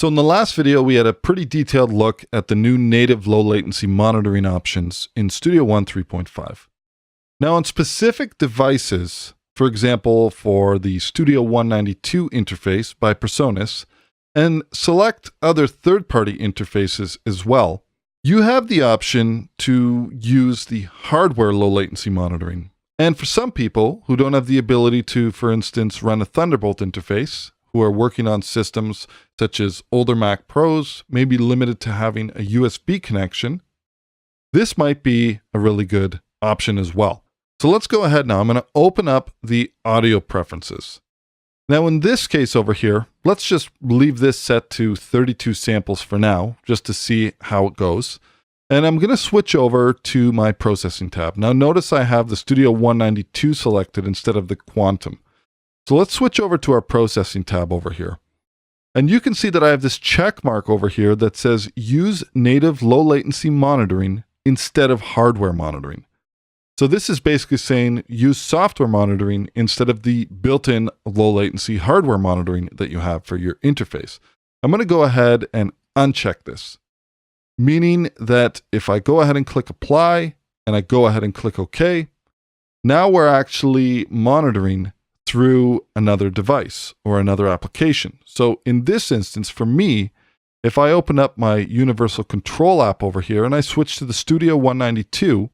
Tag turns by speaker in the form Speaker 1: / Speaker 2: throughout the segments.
Speaker 1: So in the last video, we had a pretty detailed look at the new native low latency monitoring options in Studio One 3.5. Now on specific devices, for example, for the Studio 192 interface by Presonus, and select other third-party interfaces as well, you have the option to use the hardware low latency monitoring. And for some people who don't have the ability to, for instance, run a Thunderbolt interface, who are working on systems such as older Mac Pros, maybe limited to having a USB connection, this might be a really good option as well. So let's go ahead now. I'm going to open up the audio preferences. Now in this case over here, let's just leave this set to 32 samples for now, just to see how it goes. And I'm going to switch over to my processing tab. Now notice I have the Studio 192 selected instead of the Quantum. So let's switch over to our processing tab over here. And you can see that I have this check mark over here that says use native low latency monitoring instead of hardware monitoring. So this is basically saying use software monitoring instead of the built-in low latency hardware monitoring that you have for your interface. I'm going to go ahead and uncheck this, meaning that if I go ahead and click apply and I go ahead and click OK, now we're actually monitoring through another device or another application. So in this instance, for me, if I open up my Universal Control app over here and I switch to the Studio 192,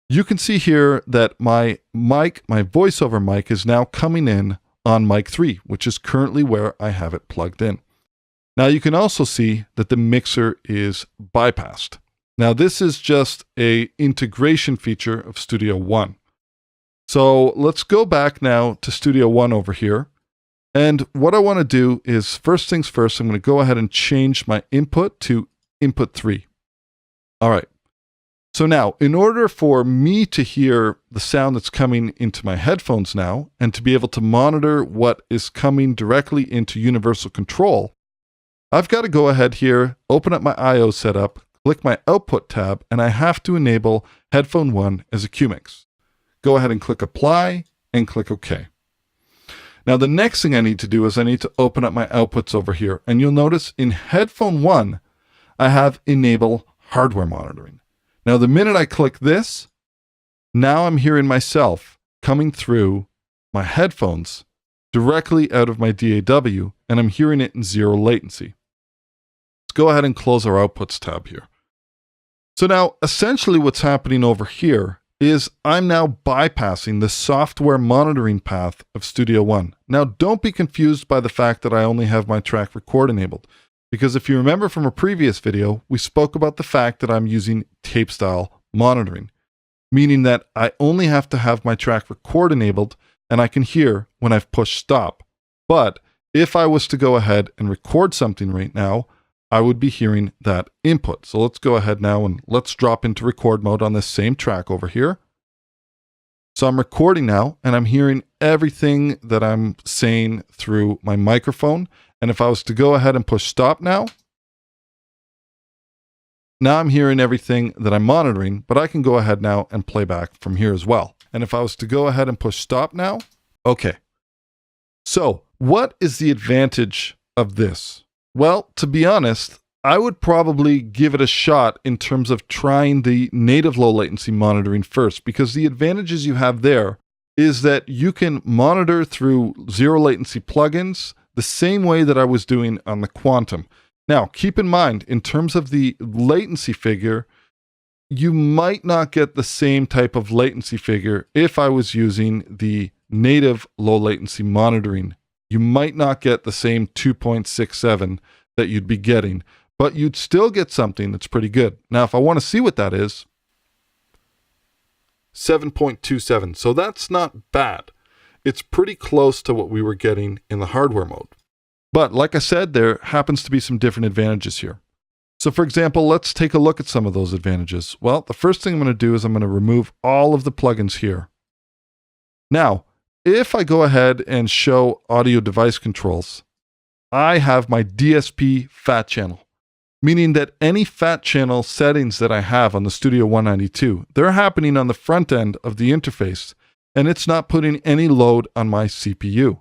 Speaker 1: you can see here that my mic, my voiceover mic, is now coming in on mic 3, which is currently where I have it plugged in. Now you can also see that the mixer is bypassed. Now this is just an integration feature of Studio One. So let's go back now to Studio One over here. And what I want to do is, first things first, I'm going to go ahead and change my input to input 3. All right. So now, in order for me to hear the sound that's coming into my headphones now, and to be able to monitor what is coming directly into Universal Control, I've got to go ahead here, open up my I/O setup, click my Output tab, and I have to enable Headphone 1 as a QMix. Go ahead and click Apply, and click OK. Now the next thing I need to do is I need to open up my outputs over here, and you'll notice in Headphone 1, I have Enable Hardware Monitoring. Now, the minute I click this, now I'm hearing myself coming through my headphones directly out of my DAW, and I'm hearing it in 0 latency. Let's go ahead and close our Outputs tab here. So now, essentially what's happening over here is I'm now bypassing the software monitoring path of Studio One. Now, don't be confused by the fact that I only have my track record enabled. Because if you remember from a previous video, we spoke about the fact that I'm using tape style monitoring, meaning that I only have to have my track record enabled and I can hear when I've pushed stop. But if I was to go ahead and record something right now, I would be hearing that input. So let's go ahead now and let's drop into record mode on this same track over here. So I'm recording now and I'm hearing everything that I'm saying through my microphone. And if I was to go ahead and push stop now I'm hearing everything that I'm monitoring, but I can go ahead now and play back from here as well. And if I was to go ahead and push stop now, okay. So what is the advantage of this? Well, to be honest, I would probably give it a shot in terms of trying the native low latency monitoring first, because the advantages you have there is that you can monitor through 0 latency plugins the same way that I was doing on the Quantum. Now, keep in mind, in terms of the latency figure, you might not get the same type of latency figure if I was using the native low latency monitoring. You might not get the same 2.67 that you'd be getting, but you'd still get something that's pretty good. Now, if I want to see what that is, 7.27. So that's not bad. It's pretty close to what we were getting in the hardware mode. But like I said, there happens to be some different advantages here. So for example, let's take a look at some of those advantages. Well, the first thing I'm going to do is I'm going to remove all of the plugins here. Now, if I go ahead and show audio device controls, I have my DSP fat channel, meaning that any fat channel settings that I have on the Studio 192, they're happening on the front end of the interface, and it's not putting any load on my CPU.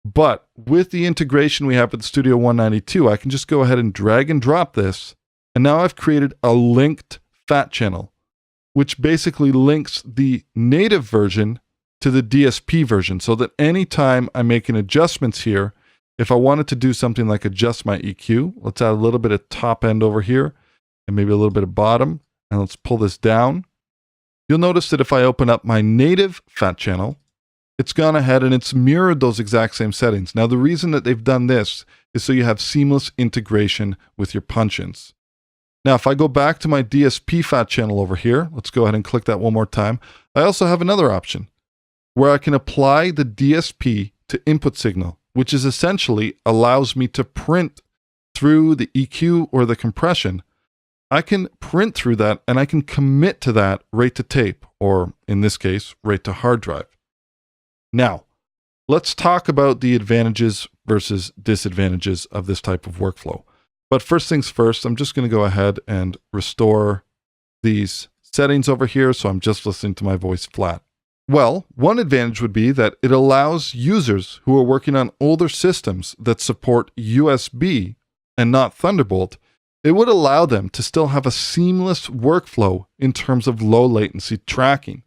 Speaker 1: But with the integration we have with Studio 192, I can just go ahead and drag and drop this. And now I've created a linked fat channel, which basically links the native version to the DSP version, so that anytime I'm making adjustments here, if I wanted to do something like adjust my EQ, let's add a little bit of top end over here and maybe a little bit of bottom, and let's pull this down. You'll notice that if I open up my native fat channel, it's gone ahead and it's mirrored those exact same settings. Now, the reason that they've done this is so you have seamless integration with your punch-ins. Now, if I go back to my DSP fat channel over here, let's go ahead and click that one more time. I also have another option where I can apply the DSP to input signal, which is essentially allows me to print through the EQ or the compression. I can print through that and I can commit to that right to tape, or in this case, right to hard drive. Now, let's talk about the advantages versus disadvantages of this type of workflow. But first things first, I'm just going to go ahead and restore these settings over here, so I'm just listening to my voice flat. Well, one advantage would be that it allows users who are working on older systems that support USB and not Thunderbolt, it would allow them to still have a seamless workflow in terms of low latency tracking,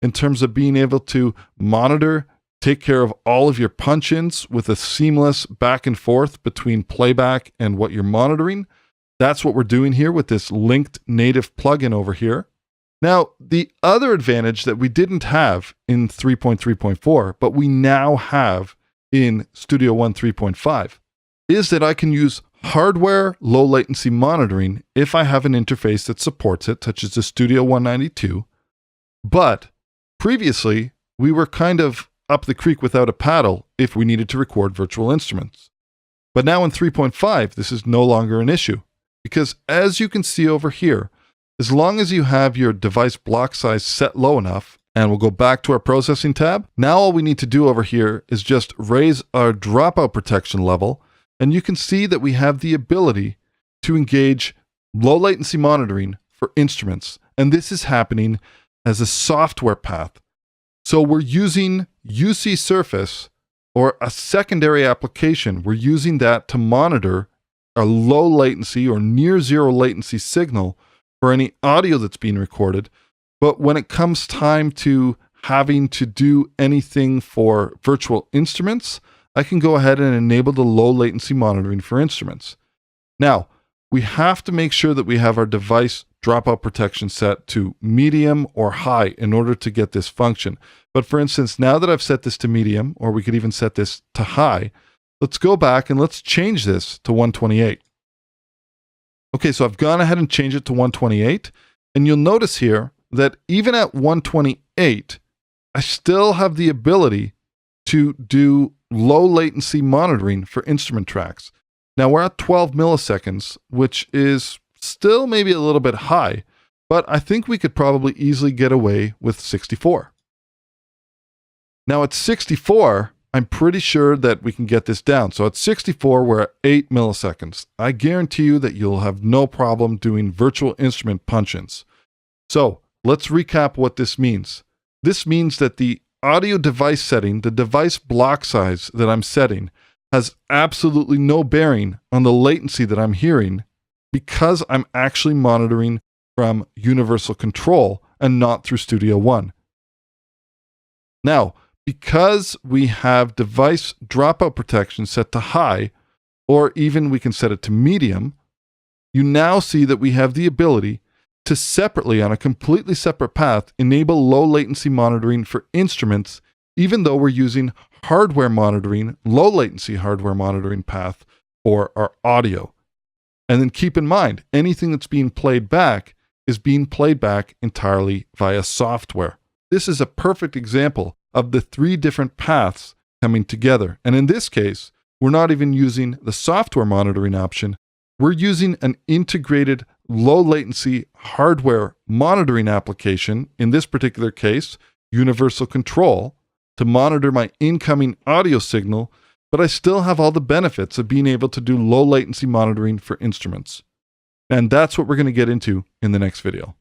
Speaker 1: in terms of being able to monitor, take care of all of your punch-ins with a seamless back and forth between playback and what you're monitoring. That's what we're doing here with this linked native plugin over here. Now, the other advantage that we didn't have in 3.3.4, but we now have in Studio One 3.5, is that I can use hardware low latency monitoring if I have an interface that supports it, such as the Studio 192. But previously, we were kind of up the creek without a paddle if we needed to record virtual instruments. But now in 3.5, this is no longer an issue, because as you can see over here, as long as you have your device block size set low enough, and we'll go back to our processing tab, now all we need to do over here is just raise our dropout protection level, and you can see that we have the ability to engage low latency monitoring for instruments. And this is happening as a software path. So we're using UC Surface, or a secondary application. We're using that to monitor a low latency or near zero latency signal for any audio that's being recorded. But when it comes time to having to do anything for virtual instruments, I can go ahead and enable the low latency monitoring for instruments. Now, we have to make sure that we have our device dropout protection set to medium or high in order to get this function. But for instance, now that I've set this to medium, or we could even set this to high, let's go back and let's change this to 128. Okay, so I've gone ahead and changed it to 128, and you'll notice here that even at 128, I still have the ability to do low latency monitoring for instrument tracks. Now we're at 12 milliseconds, which is still maybe a little bit high, but I think we could probably easily get away with 64. Now at 64, I'm pretty sure that we can get this down. So at 64, we're at 8 milliseconds. I guarantee you that you'll have no problem doing virtual instrument punch-ins. So let's recap what this means. This means that the audio device setting, the device block size that I'm setting, has absolutely no bearing on the latency that I'm hearing, because I'm actually monitoring from universal control and not through Studio One. Now, because we have device dropout protection set to high, or even we can set it to medium, you now see that we have the ability to separately, on a completely separate path, enable low latency monitoring for instruments, even though we're using hardware monitoring, low latency hardware monitoring path for our audio. And then keep in mind, anything that's being played back is being played back entirely via software. This is a perfect example of the three different paths coming together. And in this case, we're not even using the software monitoring option. We're using an integrated low latency hardware monitoring application, in this particular case, universal control, to monitor my incoming audio signal, but I still have all the benefits of being able to do low latency monitoring for instruments. And that's what we're going to get into in the next video.